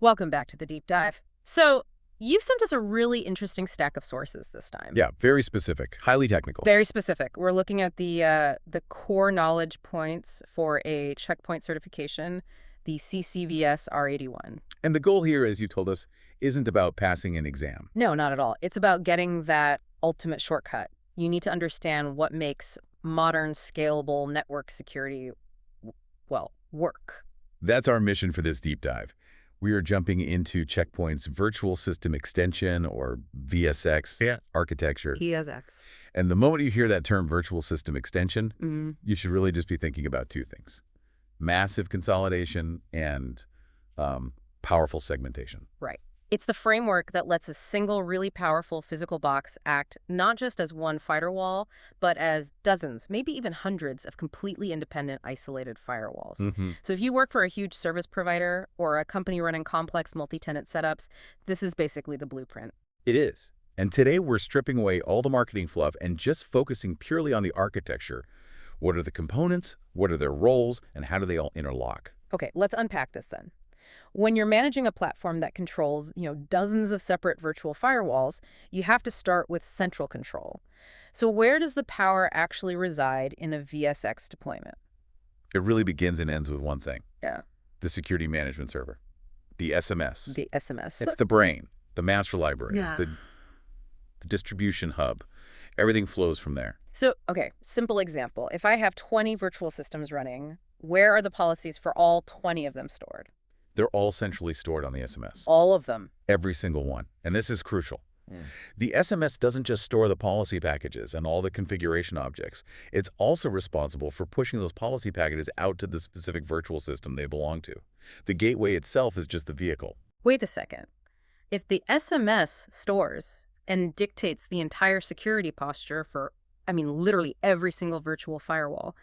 Welcome back to the deep dive. So, you've sent us a really interesting stack of sources this time. Yeah, very specific, highly technical. Very specific. We're looking at the core knowledge points for a checkpoint certification, the CCVS R81. And the goal here, as you told us, isn't about passing an exam. No, not at all. It's about getting that ultimate shortcut. You need to understand what makes modern, scalable network security, well, work. That's our mission for this deep dive. We are jumping into Checkpoint's virtual system extension, or VSX, architecture. VSX. And the moment you hear that term virtual system extension, you should really just be thinking about two things: massive consolidation and powerful segmentation. Right. It's the framework that lets a single really powerful physical box act not just as one firewall, but as dozens, maybe even hundreds of completely independent, isolated firewalls. So if you work for a huge service provider or a company running complex multi-tenant setups, this is basically the blueprint. It is. And today we're stripping away all the marketing fluff and just focusing purely on the architecture. What are the components? What are their roles? And how do they all interlock? Okay, let's unpack this then. When you're managing a platform that controls, dozens of separate virtual firewalls, you have to start with central control. So where does the power actually reside in a VSX deployment? It really begins and ends with one thing. Yeah. The security management server. The SMS. The SMS. It's the brain, the master library, Yeah. the distribution hub. Everything flows from there. So, okay, simple example. If I have 20 virtual systems running, where are the policies for all 20 of them stored? They're all centrally stored on the SMS. All of them. Every single one. And this is crucial. The SMS doesn't just store the policy packages and all the configuration objects. It's also responsible for pushing those policy packages out to the specific virtual system they belong to. The gateway itself is just the vehicle. Wait a second. If the SMS stores and dictates the entire security posture for, literally every single virtual firewall,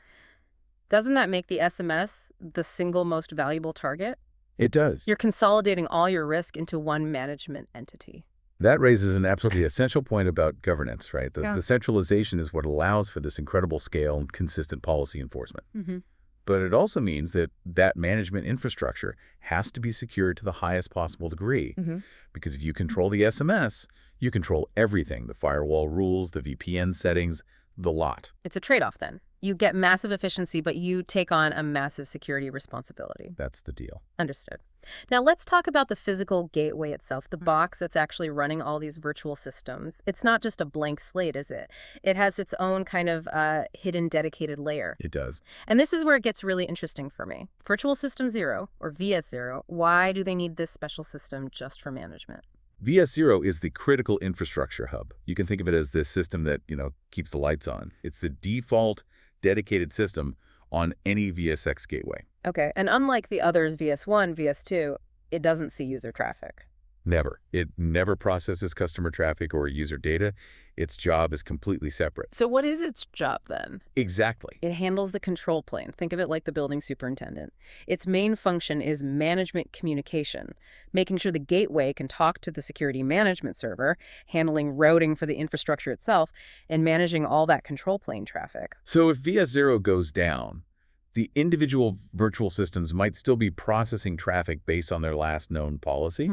doesn't that make the SMS the single most valuable target? It does. You're consolidating all your risk into one management entity. That raises an absolutely essential point about governance, right? Yeah. The centralization is what allows for this incredible scale and consistent policy enforcement. But it also means that that management infrastructure has to be secured to the highest possible degree. Because if you control the SMS, you control everything: the firewall rules, the VPN settings, the lot. It's a trade-off then. You get massive efficiency, but you take on a massive security responsibility. That's the deal. Understood. Now let's talk about the physical gateway itself, the box that's actually running all these virtual systems. It's not just a blank slate, is it? It has its own kind of hidden dedicated layer. It does. And this is where it gets really interesting for me. Virtual System 0, or VS0, why do they need this special system just for management? VS0 is the critical infrastructure hub. You can think of it as the system that, keeps the lights on. It's the default dedicated system on any VSX gateway. Okay, and unlike the others, VS1, VS2, it doesn't see user traffic. Never. It never processes customer traffic or user data. Its job is completely separate. So what is its job then? Exactly. It handles the control plane. Think of it like the building superintendent. Its main function is management communication, making sure the gateway can talk to the security management server, handling routing for the infrastructure itself, and managing all that control plane traffic. So if VS0 goes down, the individual virtual systems might still be processing traffic based on their last known policy,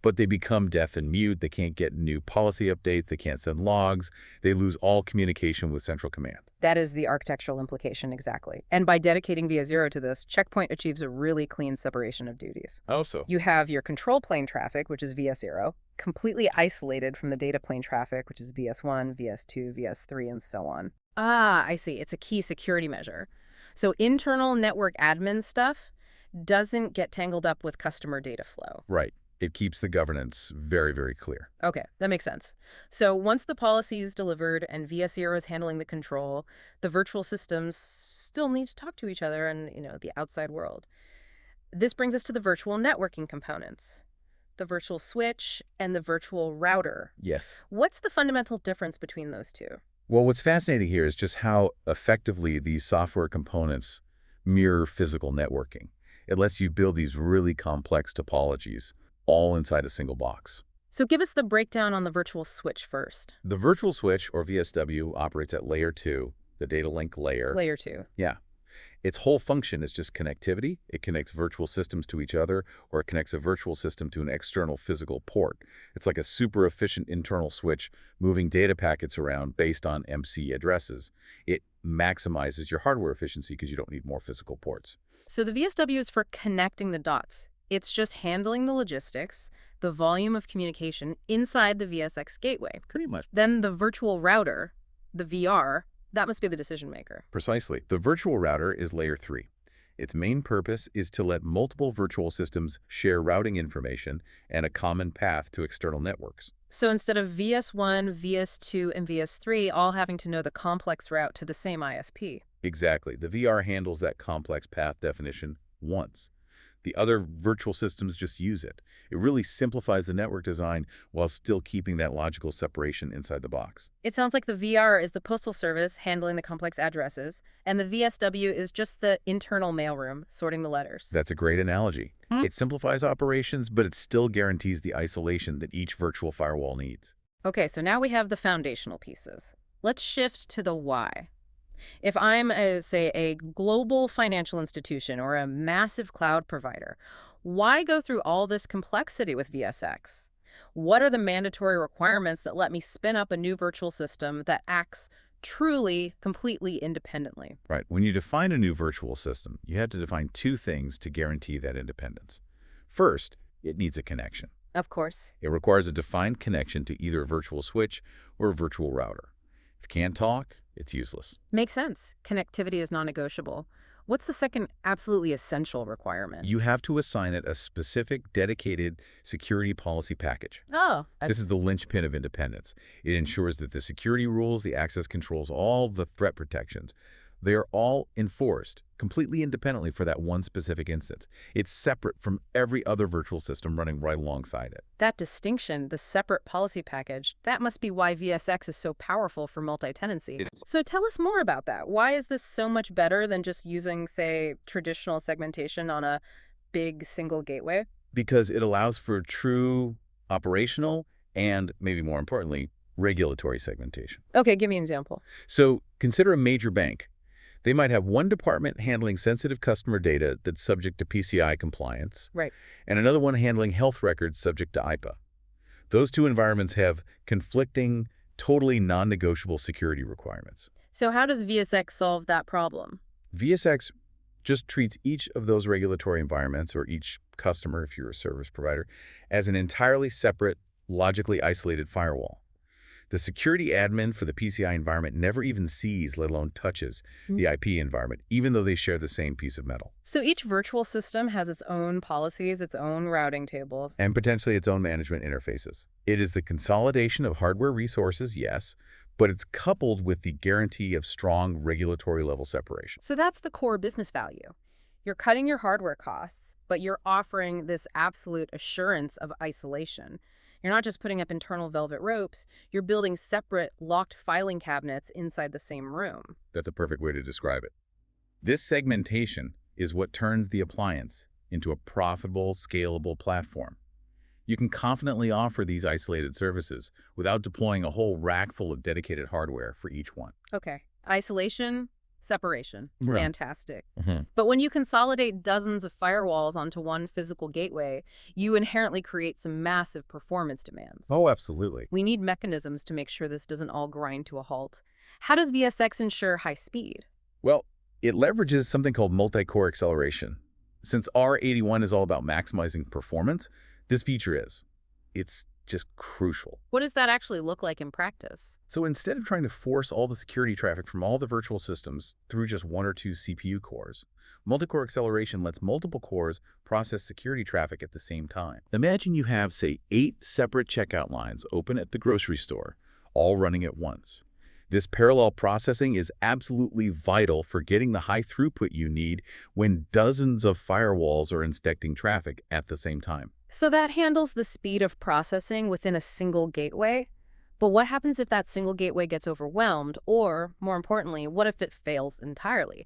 but they become deaf and mute. They can't get new policy updates. They can't send logs. They lose all communication with central command. That is the architectural implication, exactly. And by dedicating VS0 to this, Checkpoint achieves a really clean separation of duties. Also, You have your control plane traffic, which is VS0, completely isolated from the data plane traffic, which is VS1, VS2, VS3, and so on. Ah, I see. It's a key security measure. So internal network admin stuff doesn't get tangled up with customer data flow. right. It keeps the governance very, very clear. Okay, that makes sense. So once the policy is delivered and VS0 is handling the control, the virtual systems still need to talk to each other and, the outside world. This brings us to the virtual networking components, the virtual switch and the virtual router. Yes. What's the fundamental difference between those two? Well, what's fascinating here is just how effectively these software components mirror physical networking. It lets you build these really complex topologies all inside a single box. So give us the breakdown on the virtual switch first. The virtual switch, or VSW, operates at layer 2, the data link layer. Layer 2. Yeah. Its whole function is just connectivity. It connects virtual systems to each other, or it connects a virtual system to an external physical port. It's like a super efficient internal switch moving data packets around based on MC addresses. It maximizes your hardware efficiency because you don't need more physical ports. So the VSW is for connecting the dots. It's just handling the logistics, the volume of communication inside the VSX gateway. Pretty much. Then the virtual router, the VR, that must be the decision maker. Precisely. The virtual router is layer 3. Its main purpose is to let multiple virtual systems share routing information and a common path to external networks. So instead of VS1, VS2, and VS3 all having to know the complex route to the same ISP. Exactly. The VR handles that complex path definition once. The other virtual systems just use it. It really simplifies the network design while still keeping that logical separation inside the box. It sounds like the VR is the postal service handling the complex addresses, and the VSW is just the internal mailroom sorting the letters. That's a great analogy. It simplifies operations, but it still guarantees the isolation that each virtual firewall needs. Okay, so now we have the foundational pieces. Let's shift to the why. If I'm, say, a global financial institution or a massive cloud provider, why go through all this complexity with VSX? What are the mandatory requirements that let me spin up a new virtual system that acts truly, completely independently? Right. When you define a new virtual system, you have to define two things to guarantee that independence. First, it needs a connection. Of course. It requires a defined connection to either a virtual switch or a virtual router. If it can't talk, it's useless. Makes sense. Connectivity is non-negotiable. What's the second absolutely essential requirement? You have to assign it a specific, dedicated security policy package. Oh. This is the linchpin of independence. It ensures that the security rules, the access controls, all the threat protections, they are all enforced completely independently for that one specific instance. It's separate from every other virtual system running right alongside it. That distinction, the separate policy package, that must be why VSX is so powerful for multi-tenancy. So tell us more about that. Why is this so much better than just using, say, traditional segmentation on a big single gateway? Because it allows for true operational and, maybe more importantly, regulatory segmentation. Okay, give me an example. So consider a major bank. They might have one department handling sensitive customer data that's subject to PCI compliance, Right. and another one handling health records subject to IPA. Those two environments have conflicting, totally non-negotiable security requirements. So how does VSX solve that problem? VSX just treats each of those regulatory environments, or each customer, if you're a service provider, as an entirely separate, logically isolated firewall. The security admin for the PCI environment never even sees, let alone touches, the IP environment, even though they share the same piece of metal. So each virtual system has its own policies, its own routing tables. And potentially its own management interfaces. It is the consolidation of hardware resources, yes, but it's coupled with the guarantee of strong regulatory level separation. So that's the core business value. You're cutting your hardware costs, but you're offering this absolute assurance of isolation. You're not just putting up internal velvet ropes, you're building separate, locked filing cabinets inside the same room. That's a perfect way to describe it. This segmentation is what turns the appliance into a profitable, scalable platform. You can confidently offer these isolated services without deploying a whole rack full of dedicated hardware for each one. Okay. Isolation, separation. Right. Fantastic. But when you consolidate dozens of firewalls onto one physical gateway, you inherently create some massive performance demands. Oh, absolutely. We need mechanisms to make sure this doesn't all grind to a halt. How does VSX ensure high speed? Well, it leverages something called multi-core acceleration. Since R81 is all about maximizing performance, this feature is. It's just crucial. What does that actually look like in practice? So instead of trying to force all the security traffic from all the virtual systems through just one or two CPU cores, multi-core acceleration lets multiple cores process security traffic at the same time. Imagine you have, say, 8 separate checkout lines open at the grocery store, all running at once. This parallel processing is absolutely vital for getting the high throughput you need when dozens of firewalls are inspecting traffic at the same time. So that handles the speed of processing within a single gateway. But what happens if that single gateway gets overwhelmed? Or, more importantly, what if it fails entirely?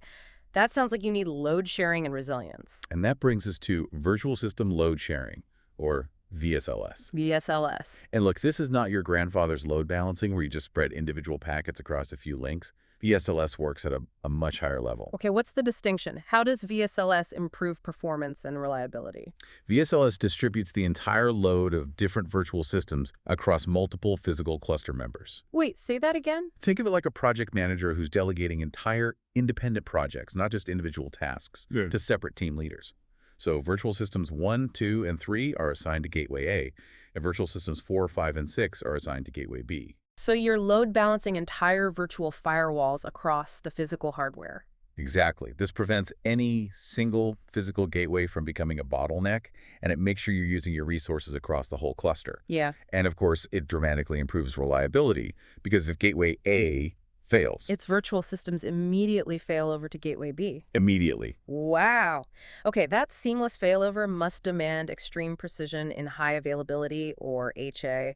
That sounds like you need load sharing and resilience. And that brings us to virtual system load sharing, or VSLS. VSLS. And look, this is not your grandfather's load balancing where you just spread individual packets across a few links. VSLS works at a much higher level. Okay, what's the distinction? How does VSLS improve performance and reliability? VSLS distributes the entire load of different virtual systems across multiple physical cluster members. Wait, say that again? Think of it like a project manager who's delegating entire independent projects, not just individual tasks, to separate team leaders. So virtual systems 1, 2, and 3 are assigned to Gateway A, and virtual systems 4, 5, and 6 are assigned to Gateway B. So you're load balancing entire virtual firewalls across the physical hardware. Exactly. This prevents any single physical gateway from becoming a bottleneck, and it makes sure you're using your resources across the whole cluster. Yeah. And of course, it dramatically improves reliability, because if Gateway A fails, Its virtual systems immediately fail over to Gateway B. immediately. Wow. Okay, that seamless failover must demand extreme precision in high availability, or HA.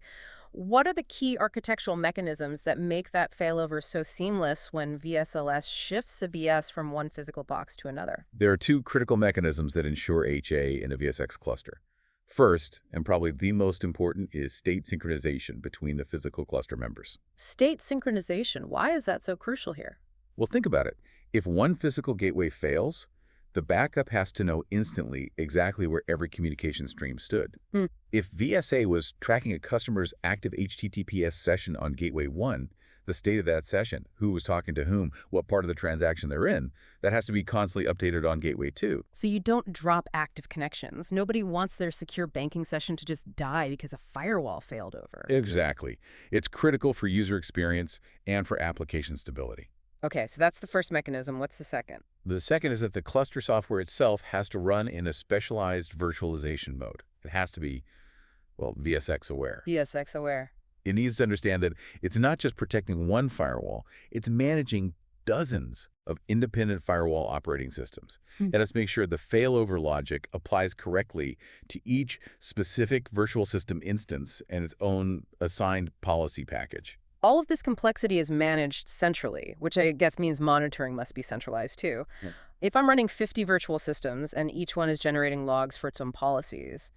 What are the key architectural mechanisms that make that failover so seamless when VSLS shifts a VS from one physical box to another? There are two critical mechanisms that ensure HA in a VSX cluster. First, and probably the most important, is state synchronization between the physical cluster members. State synchronization. Why is that so crucial here? Well, think about it. If one physical gateway fails, the backup has to know instantly exactly where every communication stream stood. If VSA was tracking a customer's active HTTPS session on Gateway 1, the state of that session, who was talking to whom, what part of the transaction they're in, that has to be constantly updated on Gateway 2. So you don't drop active connections. Nobody wants their secure banking session to just die because a firewall failed over. Exactly. It's critical for user experience and for application stability. Okay, so that's the first mechanism. What's the second? The second is that the cluster software itself has to run in a specialized virtualization mode. It has to be, well, VSX aware. VSX aware. It needs to understand that it's not just protecting one firewall, it's managing dozens of independent firewall operating systems. It has to make sure the failover logic applies correctly to each specific virtual system instance and its own assigned policy package. All of this complexity is managed centrally, which I guess means monitoring must be centralized too. If I'm running 50 virtual systems and each one is generating logs for its own policies,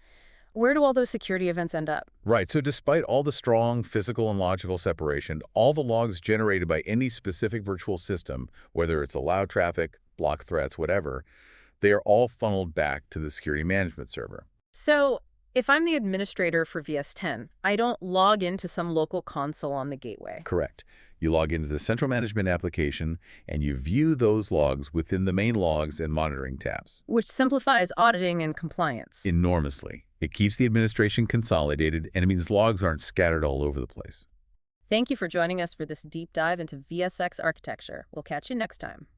where do all those security events end up? Right, so despite all the strong physical and logical separation, all the logs generated by any specific virtual system, whether it's allowed traffic, block threats, whatever, they are all funneled back to the security management server. So if I'm the administrator for VS10, I don't log into some local console on the gateway. Correct. You log into the central management application, and you view those logs within the main logs and monitoring tabs. Which simplifies auditing and compliance. Enormously. It keeps the administration consolidated, and it means logs aren't scattered all over the place. Thank you for joining us for this deep dive into VSX architecture. We'll catch you next time.